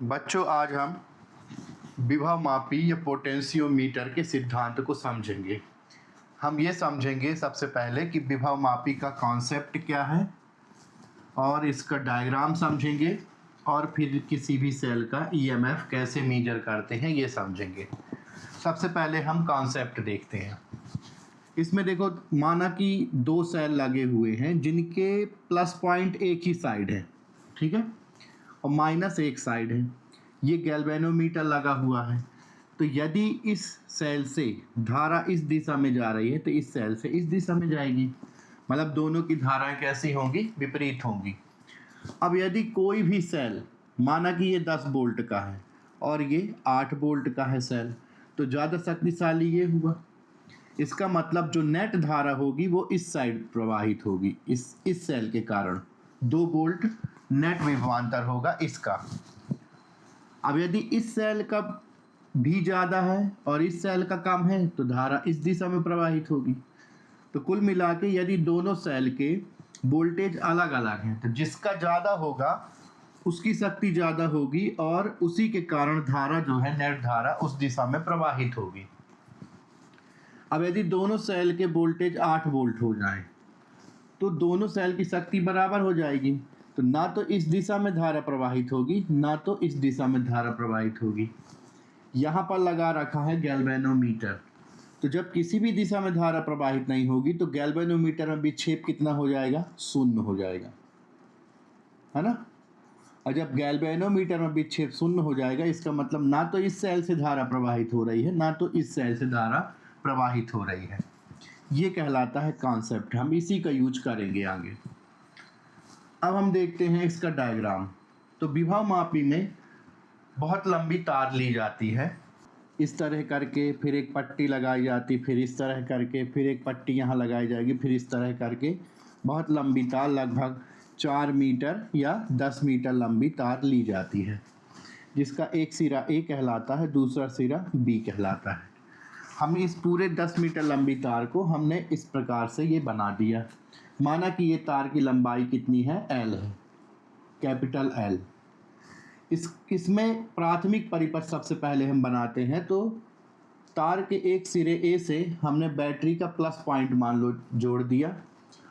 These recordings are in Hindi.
बच्चों, आज हम विभव मापी या पोटेंशियोमीटर के सिद्धांत को समझेंगे। हम ये समझेंगे सबसे पहले कि विभव मापी का कॉन्सेप्ट क्या है और इसका डायग्राम समझेंगे और फिर किसी भी सेल का ईएमएफ कैसे मेजर करते हैं ये समझेंगे। सबसे पहले हम कॉन्सेप्ट देखते हैं। इसमें देखो, माना कि दो सेल लगे हुए हैं जिनके प्लस पॉइंट एक ही साइड है, ठीक है, और माइनस एक साइड है। ये गैल्वेनोमीटर लगा हुआ है। तो यदि इस सेल से धारा इस दिशा में जा रही है तो इस सेल से इस दिशा में जाएगी, मतलब दोनों की धाराएं कैसी होंगी? विपरीत होंगी। अब यदि कोई भी सेल, माना कि ये 10 वोल्ट का है और ये 8 वोल्ट का है सेल, तो ज़्यादा शक्तिशाली ये हुआ। इसका मतलब जो नेट धारा होगी वो इस साइड प्रवाहित होगी, इस सेल के कारण 2 वोल्ट नेट विभवांतर होगा इसका। अब यदि इस सेल का भी ज़्यादा है और इस सेल का कम है तो धारा इस दिशा में प्रवाहित होगी। तो कुल मिला के यदि दोनों सेल के वोल्टेज अलग अलग हैं तो जिसका ज़्यादा होगा उसकी शक्ति ज़्यादा होगी और उसी के कारण धारा जो है, नेट धारा, उस दिशा में प्रवाहित होगी। अब यदि दोनों सेल के वोल्टेज 8 वोल्ट हो जाए तो दोनों सेल की शक्ति बराबर हो जाएगी। तो ना तो इस दिशा में धारा प्रवाहित होगी ना तो इस दिशा में धारा प्रवाहित होगी। यहाँ पर लगा रखा है गैल्वेनोमीटर। तो जब किसी भी दिशा में धारा प्रवाहित नहीं होगी तो गैल्वेनोमीटर में विक्षेप कितना हो जाएगा? 0 हो जाएगा, है ना। और जब गैल्वेनोमीटर में विक्षेप 0 हो जाएगा, इसका मतलब ना तो इस सेल से धारा प्रवाहित हो रही है ना तो इस सेल से धारा प्रवाहित हो रही है। ये कहलाता है कॉन्सेप्ट। हम इसी का यूज करेंगे आगे। अब हम देखते हैं इसका डायग्राम। तो विभव मापी में बहुत लंबी तार ली जाती है, इस तरह करके, फिर एक पट्टी लगाई जाती, फिर इस तरह करके, फिर एक पट्टी यहाँ लगाई जाएगी, फिर इस तरह करके बहुत लंबी तार, लगभग 4 मीटर या 10 मीटर लंबी तार ली जाती है, जिसका एक सिरा ए कहलाता है, दूसरा सिरा बी कहलाता है। हम इस पूरे 10 मीटर लंबी तार को हमने इस प्रकार से ये बना दिया। माना कि ये तार की लंबाई कितनी है? L है, कैपिटल L। इसमें प्राथमिक परिपथ सबसे पहले हम बनाते हैं। तो तार के एक सिरे A से हमने बैटरी का प्लस पॉइंट मान लो जोड़ दिया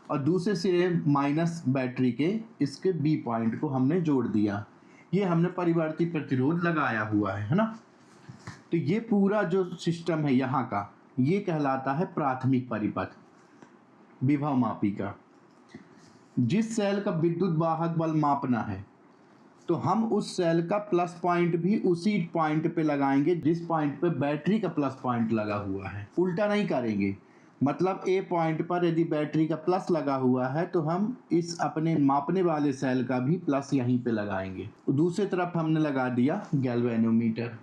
और दूसरे सिरे माइनस बैटरी के इसके B पॉइंट को हमने जोड़ दिया। ये हमने परिवर्ती प्रतिरोध लगाया हुआ है ना। तो ये पूरा जो सिस्टम है यहाँ का, ये कहलाता है प्राथमिक परिपथ विभव मापी का। जिस सेल का विद्युत वाहक बल मापना है तो हम उस सेल का प्लस पॉइंट भी उसी पॉइंट पे लगाएंगे जिस पॉइंट पे बैटरी का प्लस पॉइंट लगा हुआ है। उल्टा नहीं करेंगे। मतलब ए पॉइंट पर यदि बैटरी का प्लस लगा हुआ है तो हम इस अपने मापने वाले सेल का भी प्लस यहीं पे लगाएंगे। दूसरी तरफ हमने लगा दिया गैल्वेनोमीटर।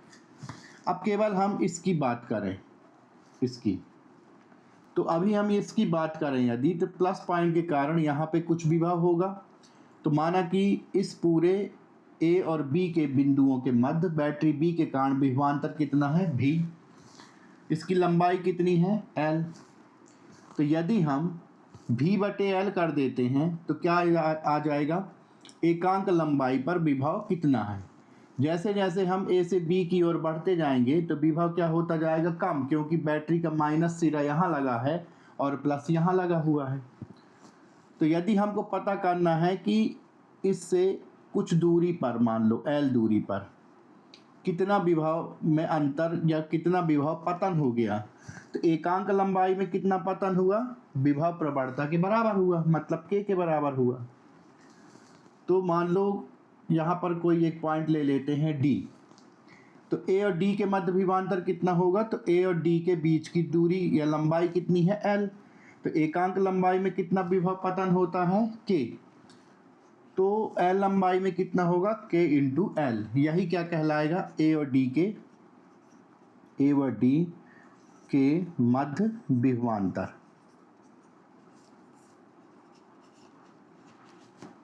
अब केवल हम इसकी बात करें, इसकी, तो अभी हम इसकी बात करें यदि, तो प्लस पॉइंट के कारण यहाँ पे कुछ विभव होगा। तो माना कि इस पूरे ए और बी के बिंदुओं के मध्य बैटरी बी के कारण विभवांतर कितना है? V। इसकी लंबाई कितनी है? L। तो यदि हम V/L कर देते हैं तो क्या आ जाएगा? एकांक लंबाई पर विभव कितना है। जैसे जैसे हम A से B की ओर बढ़ते जाएंगे तो विभव क्या होता जाएगा? कम, क्योंकि बैटरी का माइनस सिरा यहाँ लगा है और प्लस यहाँ लगा हुआ है। तो यदि हमको पता करना है कि इससे कुछ दूरी पर, मान लो L दूरी पर, कितना विभव में अंतर या कितना विभव पतन हो गया, तो एकांक लंबाई में कितना पतन हुआ? विभव प्रवणता के बराबर हुआ, मतलब K के बराबर हुआ। तो मान लो यहाँ पर कोई एक पॉइंट ले लेते हैं D। तो A और D के मध्य विभवांतर कितना होगा? तो A और D के बीच की दूरी या लंबाई कितनी है? L। तो एकांक लंबाई में कितना विभव पतन होता है? K। तो L लंबाई में कितना होगा? K into L। यही क्या कहलाएगा? A और D के मध्य विभवांतर,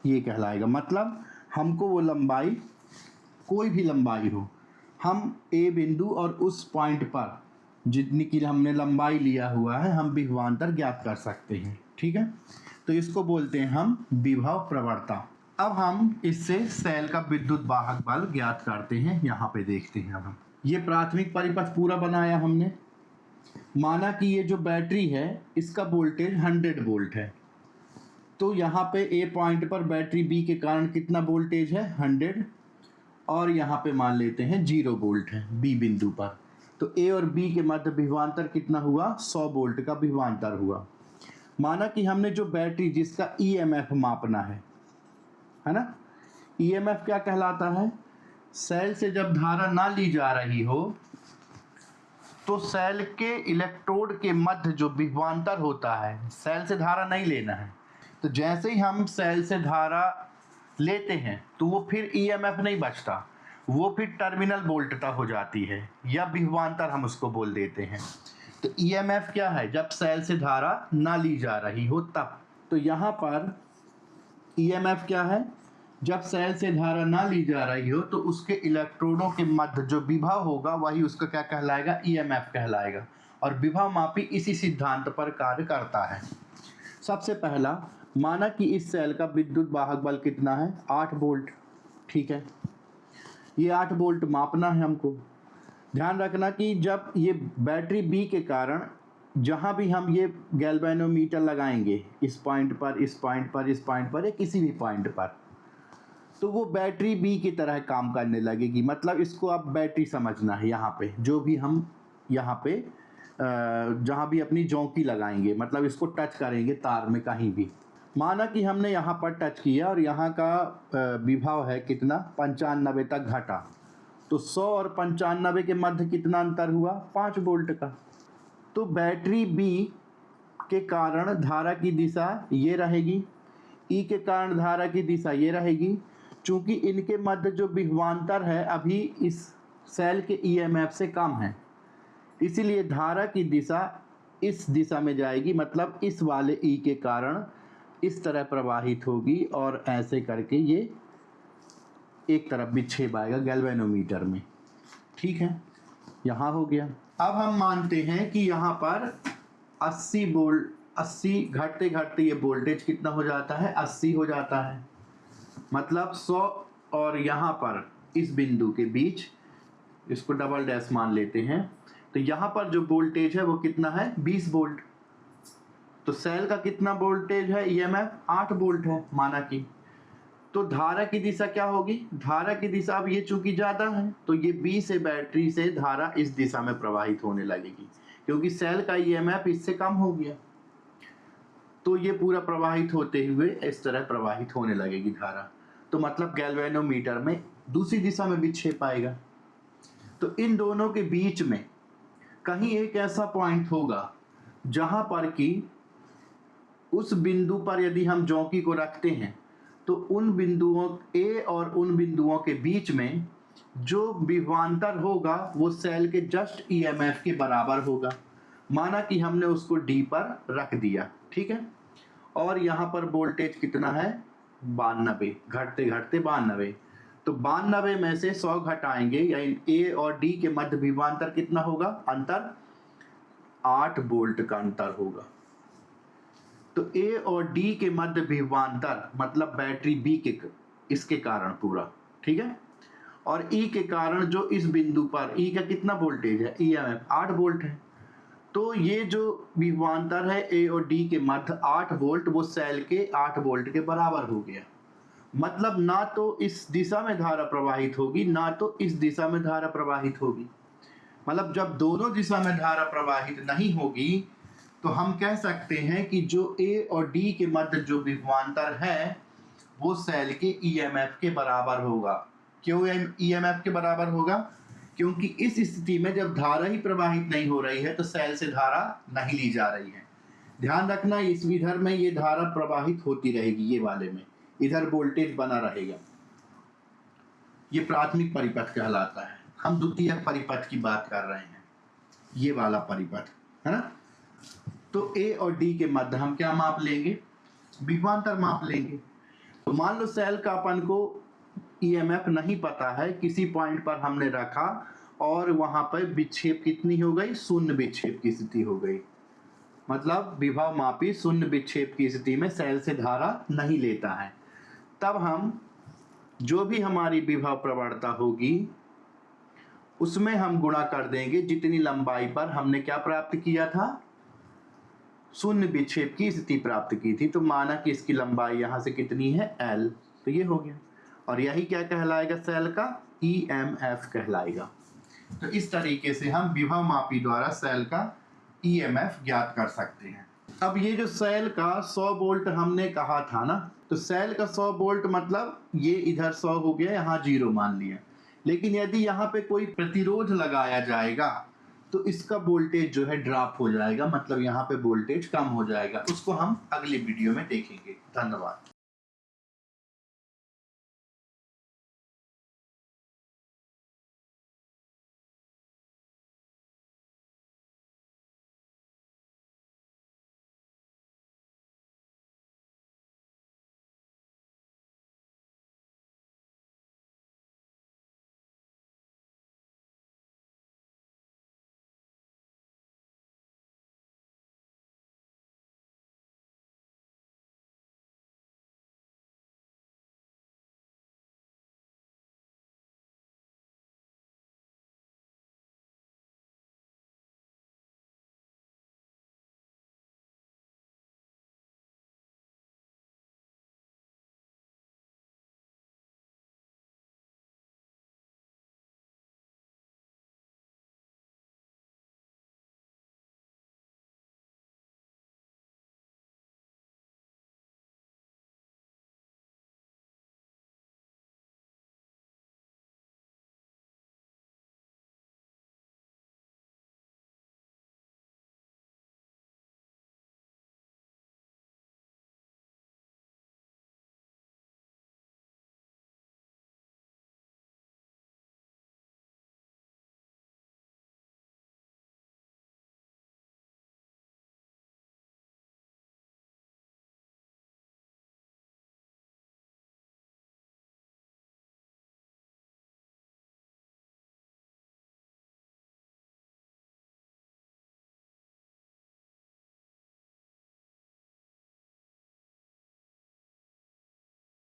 ये कहलाएगा। मतलब हमको वो लंबाई, कोई भी लंबाई हो, हम A बिंदु और उस पॉइंट पर जितनी की हमने लंबाई लिया हुआ है हम विभवांतर ज्ञात कर सकते हैं, ठीक है। तो इसको बोलते हैं हम विभव प्रवणता। अब हम इससे सेल का विद्युत वाहक बल ज्ञात करते हैं। यहाँ पे देखते हैं अब हम ये प्राथमिक परिपथ पूरा बनाया हमने। माना कि ये जो बैटरी है इसका वोल्टेज 100 वोल्ट है, तो यहाँ पे ए पॉइंट पर बैटरी बी के कारण कितना वोल्टेज है 100, और यहाँ पे मान लेते हैं 0 वोल्ट है बी बिंदु पर। तो ए और बी के मध्य विभवांतर कितना हुआ 100 वोल्ट का विभवांतर हुआ। माना कि हमने जो बैटरी जिसका ईएमएफ मापना है ना, ईएमएफ क्या कहलाता है, सेल से जब धारा ना ली जा रही हो तो सेल के इलेक्ट्रोड के मध्य जो विभवांतर होता है, सेल से धारा नहीं लेना है, तो जैसे ही हम सेल से धारा लेते हैं तो वो फिर ईएमएफ नहीं बचता, वो फिर टर्मिनल वोल्टता हो जाती है, या विभवांतर हम उसको बोल देते हैं। तो ईएमएफ क्या है, जब सेल से धारा ना ली जा रही हो तब। तो यहाँ पर ईएमएफ क्या है, जब सेल से धारा ना ली जा रही हो तो उसके इलेक्ट्रोडों के मध्य जो विभव होगा वही उसका क्या कहलाएगा, ईएमएफ कहलाएगा। और विभव मापी इसी सिद्धांत पर कार्य करता है। सबसे पहला, माना कि इस सेल का विद्युत वाहक बल कितना है 8 वोल्ट। ठीक है, ये 8 वोल्ट मापना है हमको। ध्यान रखना कि जब ये बैटरी बी के कारण जहाँ भी हम ये गैल्वेनोमीटर लगाएंगे, इस पॉइंट पर, इस पॉइंट पर, इस पॉइंट पर, या किसी भी पॉइंट पर, तो वो बैटरी बी की तरह काम करने लगेगी। मतलब इसको आप बैटरी समझना है। यहाँ पे जो भी हम यहाँ पे जहाँ भी अपनी चौकी लगाएंगे, मतलब इसको टच करेंगे तार में कहीं भी। माना कि हमने यहाँ पर टच किया और यहाँ का विभव है कितना 95 तक घटा, तो 100 और 95 के मध्य कितना अंतर हुआ 5 वोल्ट का। तो बैटरी बी के कारण धारा की दिशा ये रहेगी, ई के कारण धारा की दिशा ये रहेगी। चूंकि इनके मध्य जो विभवांतर है अभी इस सेल के ईएमएफ से कम है, इसीलिए धारा की दिशा इस दिशा में जाएगी, मतलब इस वाले ई के कारण इस तरह प्रवाहित होगी, और ऐसे करके ये एक तरफ विक्षेप आएगा गैल्वेनोमीटर में। ठीक है, यहाँ हो गया। अब हम मानते हैं कि यहाँ पर 80 वोल्ट, 80 घटते घटते ये वोल्टेज कितना हो जाता है 80 हो जाता है। मतलब 100 और यहाँ पर इस बिंदु के बीच, इसको डबल डैश मान लेते हैं, तो यहाँ पर जो वोल्टेज है वो कितना है 20 वोल्ट। तो सेल का कितना वोल्टेज है ईएमएफ 8 वोल्ट है माना कि। तो धारा की दिशा क्या होगी, धारा की दिशा अब ये चूंकि ज़्यादा है तो ये बी से बैटरी से धारा इस दिशा में प्रवाहित होने लगेगी, क्योंकि सेल का ईएमएफ इससे कम हो गया। तो ये पूरा प्रवाहित होते हुए इस तरह प्रवाहित होने लगेगी धारा। तो मतलब गैल्वेनोमीटर में दूसरी दिशा में विक्षेप आएगा। तो इन दोनों के बीच में कहीं एक ऐसा पॉइंट होगा जहां पर कि उस बिंदु पर यदि हम चौकी को रखते हैं तो उन बिंदुओं ए और उन बिंदुओं के बीच में जो विभवांतर होगा वो सेल के जस्ट ईएमएफ के बराबर होगा। माना कि हमने उसको डी पर रख दिया, ठीक है, और यहाँ पर वोल्टेज कितना है 92, घटते घटते 92। तो 92 में से 100 घटाएंगे, यानी ए और डी के मध्य विभवांतर कितना होगा, अंतर 8 वोल्ट का अंतर होगा। तो ए और डी के मध्य विभवांतर मतलब बैटरी बी के इसके कारण पूरा, ठीक है, और ई के कारण जो इस बिंदु पर ई का कितना वोल्टेज है ईएमएफ 8 वोल्ट है। तो ये जो विभवांतर है ए और डी के मध्य 8 वोल्ट, वो सेल के 8 वोल्ट के बराबर हो गया। मतलब ना तो इस दिशा में धारा प्रवाहित होगी ना तो इस दिशा में धारा प्रवाहित होगी। मतलब जब दोनों दिशा में धारा प्रवाहित नहीं होगी तो हम कह सकते हैं कि जो ए और डी के मध्य जो विभवांतर है वो सेल के ईएमएफ के बराबर होगा। क्यों ईएमएफ के बराबर होगा, क्योंकि इस स्थिति में जब धारा ही प्रवाहित नहीं हो रही है तो सेल से धारा नहीं ली जा रही है। ध्यान रखना इस विधर में ये धारा प्रवाहित होती रहेगी, ये वाले में इधर वोल्टेज बना रहेगा। ये प्राथमिक परिपथ कहलाता है। हम द्वितीयक परिपथ की बात कर रहे हैं, ये वाला परिपथ है ना। तो ए और डी के मध्य हम क्या माप लेंगे, विभवांतर माप लेंगे। तो मान लो सेल का अपन को ईएमएफ नहीं पता है, किसी पॉइंट पर हमने रखा और वहां पर विक्षेप कितनी हो गई, शून्य विक्षेप की स्थिति हो गई। मतलब विभव मापी शून्य विक्षेप की स्थिति में सेल से धारा नहीं लेता है। तब हम जो भी हमारी विभव प्रवणता होगी उसमें हम गुणा कर देंगे जितनी लंबाई पर हमने क्या प्राप्त किया था, शून्य विक्षेप की स्थिति प्राप्त की थी। तो माना कि इसकी लंबाई यहां से कितनी है, L, तो ये हो गया। और यही क्या कहलाएगा, सेल का EMF कहलाएगा। तो इस तरीके से हम विभव मापी द्वारा सेल का EMF ज्ञात कर सकते हैं। अब ये जो सेल का 100 वोल्ट हमने कहा था ना, तो सेल का 100 वोल्ट मतलब ये इधर 100 हो गया, यहाँ 0 मान लिया। लेकिन यदि यहाँ पे कोई प्रतिरोध लगाया जाएगा तो इसका वोल्टेज जो है ड्रॉप हो जाएगा, मतलब यहाँ पे वोल्टेज कम हो जाएगा। उसको हम अगली वीडियो में देखेंगे। धन्यवाद।